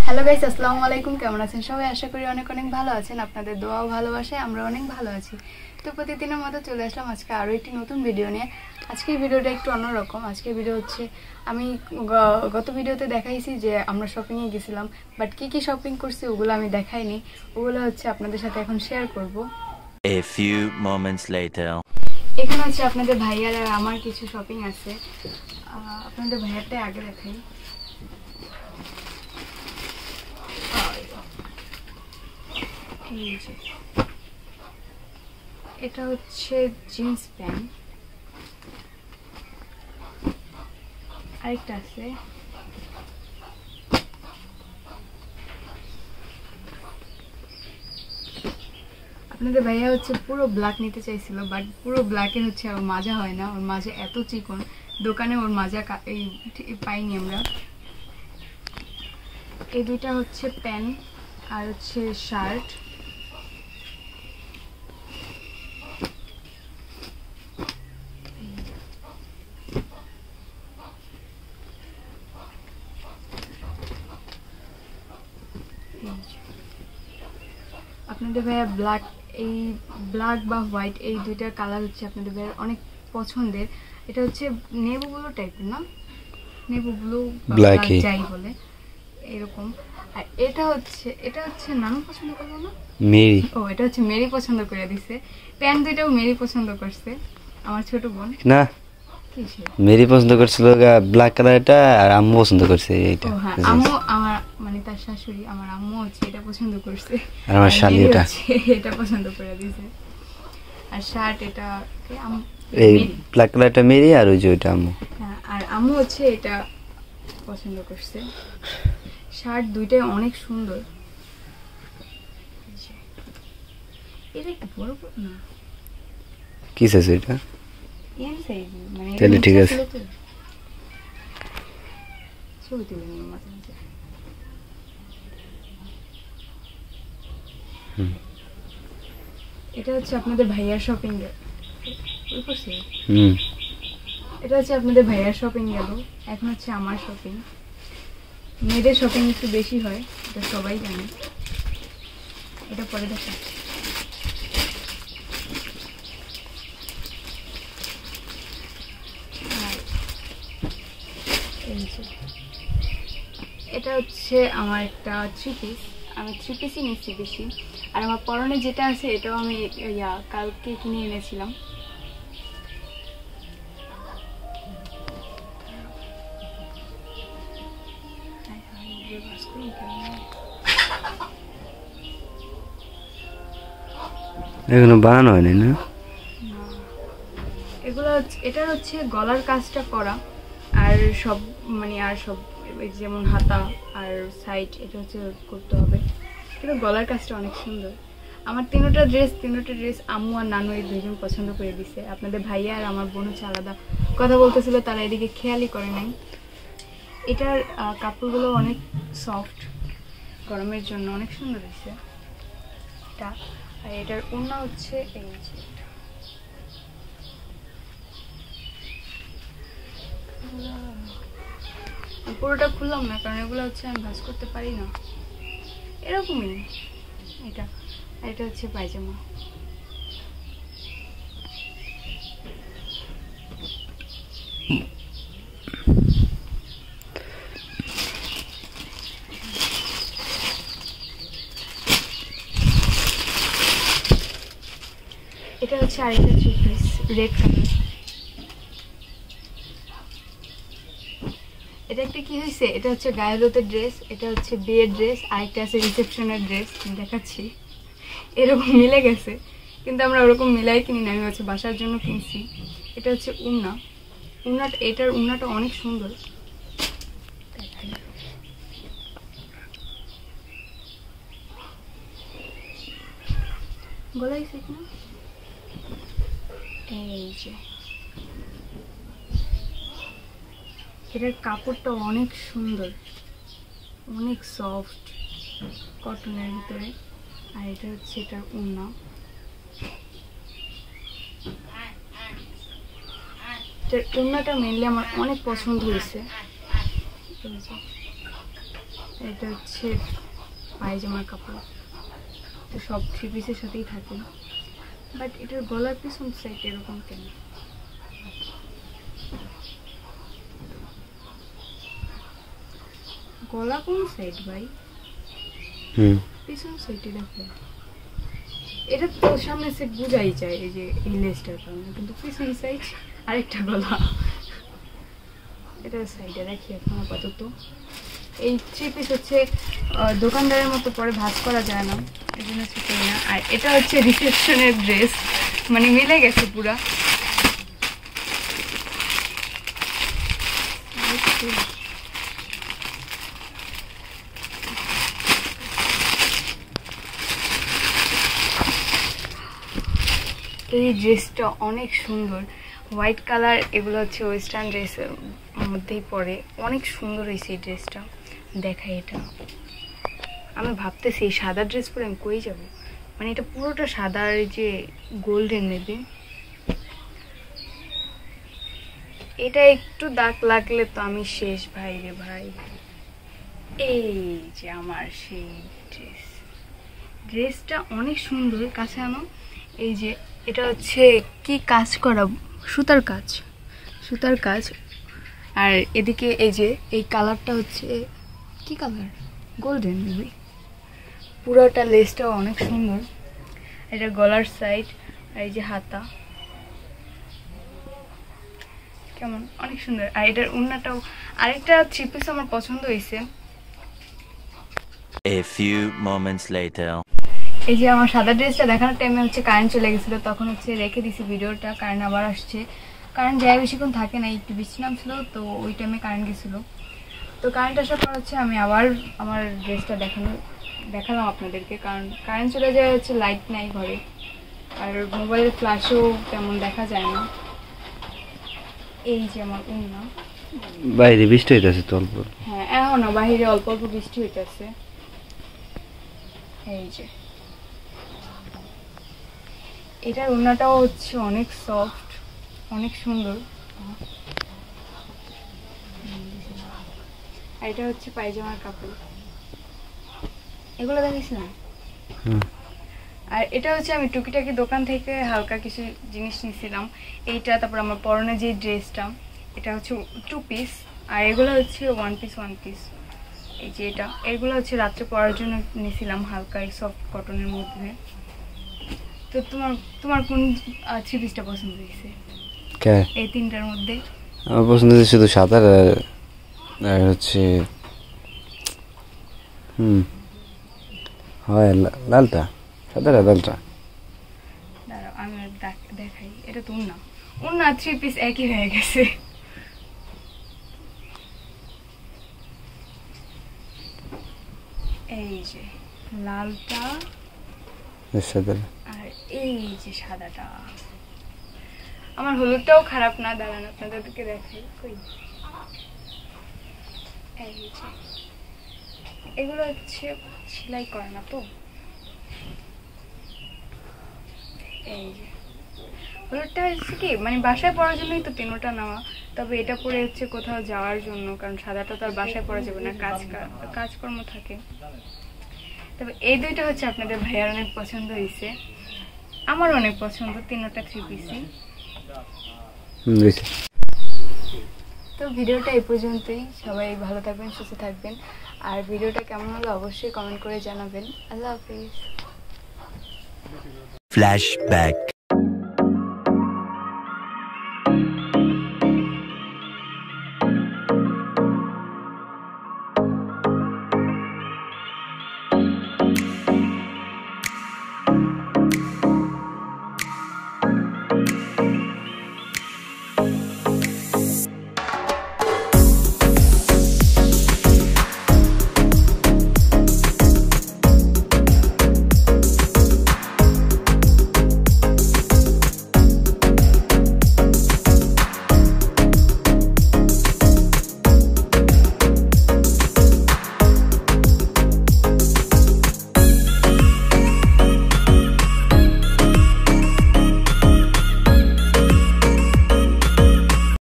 Hello guys, আসসালামু আলাইকুম। কেমন আছেন সবাই? আশা করি অনেক অনেক ভালো আছেন। আপনাদের দোয়া ও ভালোবাসায় আমরা অনেক ভালো আছি। তো প্রতিদিনের মতো চলে আসলাম আজকে আরও একটি নতুন ভিডিও নিয়ে। আজকের ভিডিওটা একটু অন্যরকম। আজকের ভিডিও হচ্ছে, আমি গত ভিডিওতে দেখাইছি যে আমরা শপিংয়ে গেছিলাম, বাট কি কি শপিং করছি ওগুলো আমি দেখাইনি। ওগুলো হচ্ছে আপনাদের সাথে এখন শেয়ার করব। A few moments later. এখানে হচ্ছে আপনাদের ভাইয়ার আর আমার কিছু শপিং আছে। আপনাদের ভাইয়ারটাই আগে দেখাই। এটা হচ্ছে জিন্স প্যান্ট, আরেকটা আছে আপনাদের ভাইয়া হচ্ছে পুরো ব্ল্যাক নিতে চাইছিল, বাট পুরো ব্ল্যাকের হচ্ছে ওর মাজা হয় না, ওর মাজা এত চিকন, দোকানে ওর মাজা পাইনি আমরা। এই দুইটা হচ্ছে প্যান্ট আর হচ্ছে শার্ট। আপনাদের ভাইয়া ব্ল্যাক, এই ব্ল্যাক বা হোয়াইট এই দুইটার কালার হচ্ছে আপনাদের ভাইয়ার অনেক পছন্দের। এটা হচ্ছে নেভি ব্লু টাইপের, না নেভি ব্লু ব্ল্যাক যাই বলে এরকম। আর এটা হচ্ছে নানু পছন্দ করলো না, মেরি। ও, এটা হচ্ছে মেরি পছন্দ করে দিছে। প্যান্ট দুইটাও মেরি পছন্দ করছে, আমার ছোট বোন না। মেরি পছন্দ করছিল ব্ল্যাক কালারটা, আর আম্মু পছন্দ করছে এইটা। হ্যাঁ, আম্মু আমার মানে তার শাশুড়ি, আমার আম্মু হচ্ছে এটা পছন্দ করছে, আর আমার শালি এটা পছন্দ করে দিয়েছে। আর শার্ট এটা এই ব্ল্যাক কালারটা মেরি, আর ওই যে ওইটা আম্মু। হ্যাঁ, আর আম্মু হচ্ছে এটা পছন্দ করছে। শার্ট দুইটাই অনেক সুন্দর। এটা একটু বড় না, কি সাইজ এটা? এম সাইজ, মানে তাহলে ঠিক আছে। ছবি তুলে নিয়ে মাঝে মাঝে। এটা হচ্ছে আপনাদের ভাইয়ার শপিং গেল। এটা হচ্ছে আপনাদের ভাইয়ার শপিং গেল। এখন হচ্ছে আমার শপিং। মেয়েদের শপিং একটু বেশি হয়, এটা সবাই জানে। এটা পরে দেখা। এটা হচ্ছে আমার একটা থ্রি পিস। আমি থ্রি পিসই নিচ্ছি বেশি। আর আমার পরনে যেটা আছে এটাও আমি কালকে কিনে এনেছিলাম। এগুলো বানানো হয়নি না? এগুলো এটা হচ্ছে গলার কাজটা করা, আর সব মানে আর সব যেমন হাতা আর সাইড এটা হচ্ছে করতে হবে। কিন্তু গলার কাজটা অনেক সুন্দর। আমার তিনটা ড্রেস আম্মু আর নানু এই দুইজন পছন্দ করে দিছে। আপনাদের ভাইয়া আর আমার বোন হচ্ছে আলাদা কথা বলতেছিল, তারা এদিকে খেয়ালই করে নাই। এটার কাপড়গুলো অনেক সফট, গরমের জন্য অনেক সুন্দর হয়েছে এটা। আর এটার ওড়না হচ্ছে এই যে পুরোটা খুললাম না, কারণ এগুলো হচ্ছে আমি ভাঁজ করতে পারি না, এরকমই এটা। আর এটা হচ্ছে পায়জামা। এটা হচ্ছে আরেকটা থ্রি পিস, রেড কালার। এটা একটা কি হয়েছে, এটা হচ্ছে গায়ে হলুদের ড্রেস, এটা হচ্ছে বিয়ের ড্রেস, আরেকটা আছে রিসেপশনের ড্রেস। দেখাচ্ছি, এরকম মিলে গেছে, কিন্তু আমরা ওরকম মিলাই কিনি না, আমি হচ্ছে বাসার জন্য কিনছি। এটা হচ্ছে উন্নাটা, এটার উন্নাটা অনেক সুন্দর। গলায় ঠিক না, এই যে এটার কাপড়টা অনেক সুন্দর, অনেক সফট, কটনের ভিতরে। আর এটা হচ্ছে এটার ওড়না। এটার ওড়নাটা মেনলি আমার অনেক পছন্দ হয়েছে। এটা হচ্ছে পায়জামার কাপড়, তো সব থ্রি পিসের সাথেই থাকে, বাট এটার গলার পিছন সাইড এরকম কেন? গলা কোন সাইড ভাই? পিছন সাইডে দেখো, এটা তো সামনে সাইড বোঝাই যায় এই যে এই লেসটার কারণে, কিন্তু পিছন সাইড আরেকটা গলা। এটা সাইডে রাখি এখন আপাতত। এই থ্রি পিস হচ্ছে দোকানদারের মতো পরে ভাঁজ করা যায় না, এই জন্য হচ্ছে না। আর এটা হচ্ছে রিসেপশনের ড্রেস, মানে মিলে গেছে পুরা। এই ড্রেসটা অনেক সুন্দর, হোয়াইট কালার, এগুলো হচ্ছে ওয়েস্টার্ন ড্রেসের মধ্যেই পরে, অনেক সুন্দর হয়েছে এই ড্রেসটা। দেখাই এটা, আমি ভাবতেছি এই সাদা ড্রেস পরে আমি কই যাব, মানে এটা পুরোটা সাদা আর যে গোল্ডেন নেবে, এটা একটু দাগ লাগলে তো আমি শেষ ভাই রে ভাই। এই যে আমার সেই ড্রেসটা অনেক সুন্দর, কাছে আনো। এই যে এটা হচ্ছে কি কাজ করা, সুতার কাজ, সুতার কাজ। আর এদিকে এই যে এই কালারটা হচ্ছে কি কালার, গোল্ডেন মেবি। পুরোটা লেসটাও অনেক সুন্দর, এটা গলার সাইড, আর এই যে হাতা কেমন অনেক সুন্দর। আর এটার ওড়নাটাও, আরেকটা থ্রি পিস আমার পছন্দ হয়েছে। A few moments later. এই যে আমার সাদা ড্রেসটা দেখানোর টাইমে হচ্ছে কারেন্ট চলে গেছিলো, তখন হচ্ছে রেখে দিছি ভিডিওটা, কারেন্ট আবার আসছে। কারেন্ট যায় বেশিক্ষণ থাকে না, একটু বৃষ্টি নামছিল তো ওই টাইমে কারেন্ট গেছিলো। তো কারেন্ট আসার পর হচ্ছে আমি আবার আমার ড্রেসটা দেখালাম আপনাদেরকে, কারণ কারেন্ট চলে যায় হচ্ছে, লাইট নাই ঘরে, আর মোবাইলের ফ্ল্যাশও তেমন দেখা যায় না। এই যে আমার ওড়না, বাইরে বৃষ্টি হইতেছে তো অল্প। হ্যাঁ এখনো বাইরে অল্প অল্প বৃষ্টি হইতেছে। এই যে এটার ওড়নাটাও হচ্ছে অনেক সফট, অনেক সুন্দর। আর এটা হচ্ছে পায়জামার কাপড়, এগুলো দেখেছিলাম। আর এটা হচ্ছে আমি টুকিটাকি দোকান থেকে হালকা কিছু জিনিস নিয়েছিলাম, এইটা, তারপর আমার পরনে যে ড্রেসটা, এটা হচ্ছে 2 পিস, আর এগুলো হচ্ছে 1 পিস 1 পিস। এই যে এটা, এগুলো হচ্ছে রাত্রে পরার জন্য নিয়েছিলাম, হালকা সফট কটনের মধ্যে। তো তোমার কোন থ্রি পিসটা পছন্দ হয়েছে এই তিনটার মধ্যে? আমার পছন্দ হয়েছে শুধু সাদা আর হচ্ছে হয় লালটা, সাদা লালটা। দাঁড়াও আমি দেখাই, এটা তো ওড়না থ্রি পিস একই হয়ে গেছে। এই যে লালটা আর এই যে সাদাটা। আমার হলুদটাও খারাপ না, দাঁড়ান আপনাদেরকে দেখাই। এই যে এগুলো হচ্ছে সেলাই করে না তো। এই যে হলুদটা হচ্ছে কি, মানে বাসায় পরার জন্যই তো তিনোটা নেওয়া, তবে এটা পরে হচ্ছে কোথাও যাওয়ার জন্য, কারণ সাদাটা তো আর বাসায় পরা যাবে না, কাজকর্ম থাকে। তবে এই দুইটা হচ্ছে আপনাদের ভাইয়ার অনেক পছন্দ হয়েছে, আমার অনেক পছন্দ, তিনোটা থ্রি পিসই। তো ভিডিওটা এই পর্যন্তই, সবাই ভালো থাকবেন, সুস্থ থাকবেন, আর ভিডিওটা কেমন হলো অবশ্যই কমেন্ট করে জানাবেন। আল্লাহ হাফিজ। Flashback.